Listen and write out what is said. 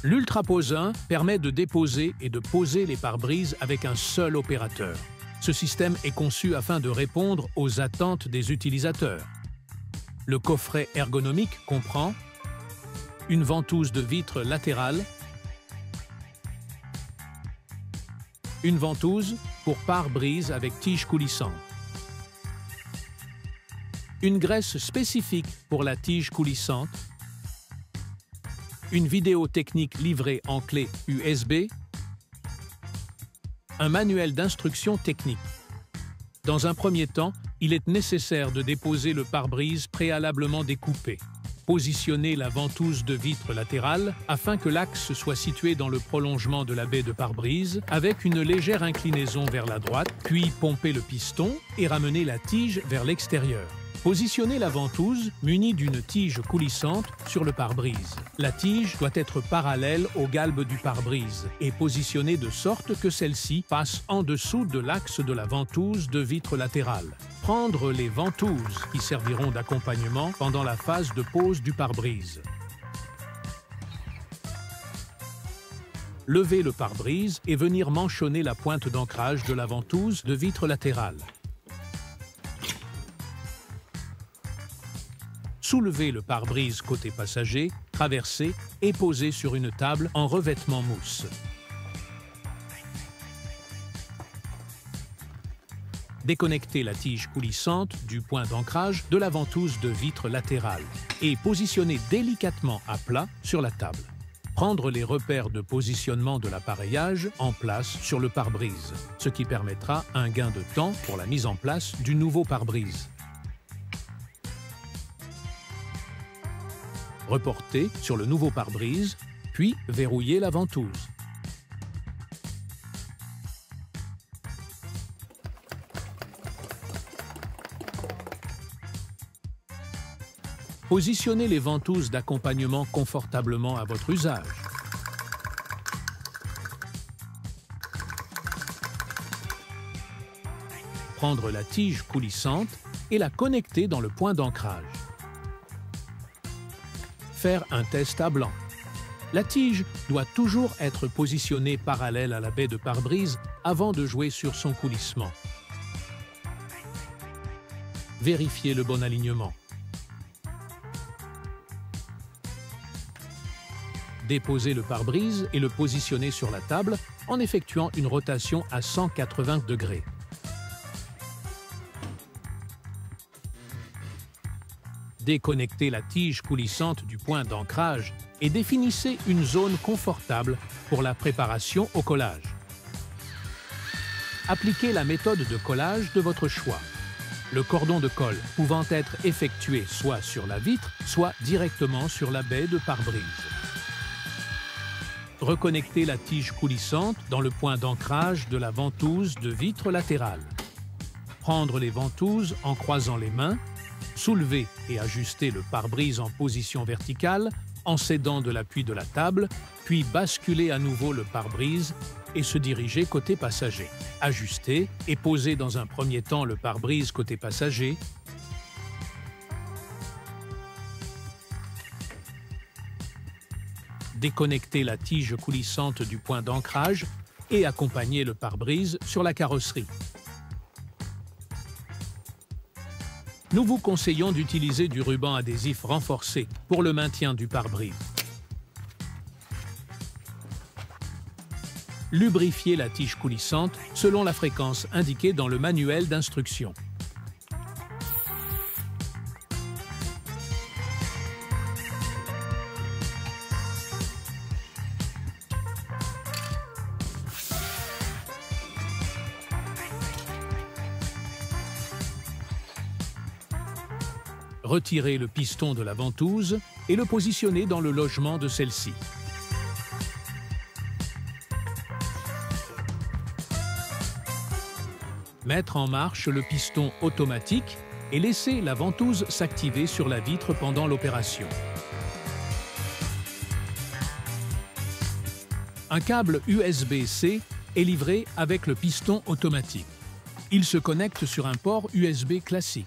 L'Ultrapose 1 permet de déposer et de poser les pare-brises avec un seul opérateur. Ce système est conçu afin de répondre aux attentes des utilisateurs. Le coffret ergonomique comprend une ventouse de vitre latérale, une ventouse pour pare-brise avec tige coulissante, une graisse spécifique pour la tige coulissante, une vidéo technique livrée en clé USB, un manuel d'instruction technique. Dans un premier temps, il est nécessaire de déposer le pare-brise préalablement découpé. Positionnez la ventouse de vitre latérale afin que l'axe soit situé dans le prolongement de la baie de pare-brise avec une légère inclinaison vers la droite, puis pompez le piston et ramenez la tige vers l'extérieur. Positionnez la ventouse munie d'une tige coulissante sur le pare-brise. La tige doit être parallèle au galbe du pare-brise et positionnée de sorte que celle-ci passe en dessous de l'axe de la ventouse de vitre latérale. Prendre les ventouses qui serviront d'accompagnement pendant la phase de pose du pare-brise. Levez le pare-brise et venir manchonner la pointe d'ancrage de la ventouse de vitre latérale. Soulevez le pare-brise côté passager, traversez et posez sur une table en revêtement mousse. Déconnectez la tige coulissante du point d'ancrage de la ventouse de vitre latérale et positionnez délicatement à plat sur la table. Prendre les repères de positionnement de l'appareillage en place sur le pare-brise, ce qui permettra un gain de temps pour la mise en place du nouveau pare-brise. Reportez sur le nouveau pare-brise, puis verrouillez la ventouse. Positionnez les ventouses d'accompagnement confortablement à votre usage. Prendre la tige coulissante et la connecter dans le point d'ancrage. Faire un test à blanc. La tige doit toujours être positionnée parallèle à la baie de pare-brise avant de jouer sur son coulissement. Vérifiez le bon alignement. Déposez le pare-brise et le positionnez sur la table en effectuant une rotation à 180 degrés. Déconnectez la tige coulissante du point d'ancrage et définissez une zone confortable pour la préparation au collage. Appliquez la méthode de collage de votre choix. Le cordon de colle pouvant être effectué soit sur la vitre, soit directement sur la baie de pare-brise. Reconnectez la tige coulissante dans le point d'ancrage de la ventouse de vitre latérale. Prendre les ventouses en croisant les mains, soulever et ajuster le pare-brise en position verticale en s'aidant de l'appui de la table, puis basculer à nouveau le pare-brise et se diriger côté passager. Ajuster et poser dans un premier temps le pare-brise côté passager. Déconnecter la tige coulissante du point d'ancrage et accompagner le pare-brise sur la carrosserie. Nous vous conseillons d'utiliser du ruban adhésif renforcé pour le maintien du pare-brise. Lubrifiez la tige coulissante selon la fréquence indiquée dans le manuel d'instruction. Retirez le piston de la ventouse et le positionnez dans le logement de celle-ci. Mettre en marche le piston automatique et laisser la ventouse s'activer sur la vitre pendant l'opération. Un câble USB-C est livré avec le piston automatique. Il se connecte sur un port USB classique.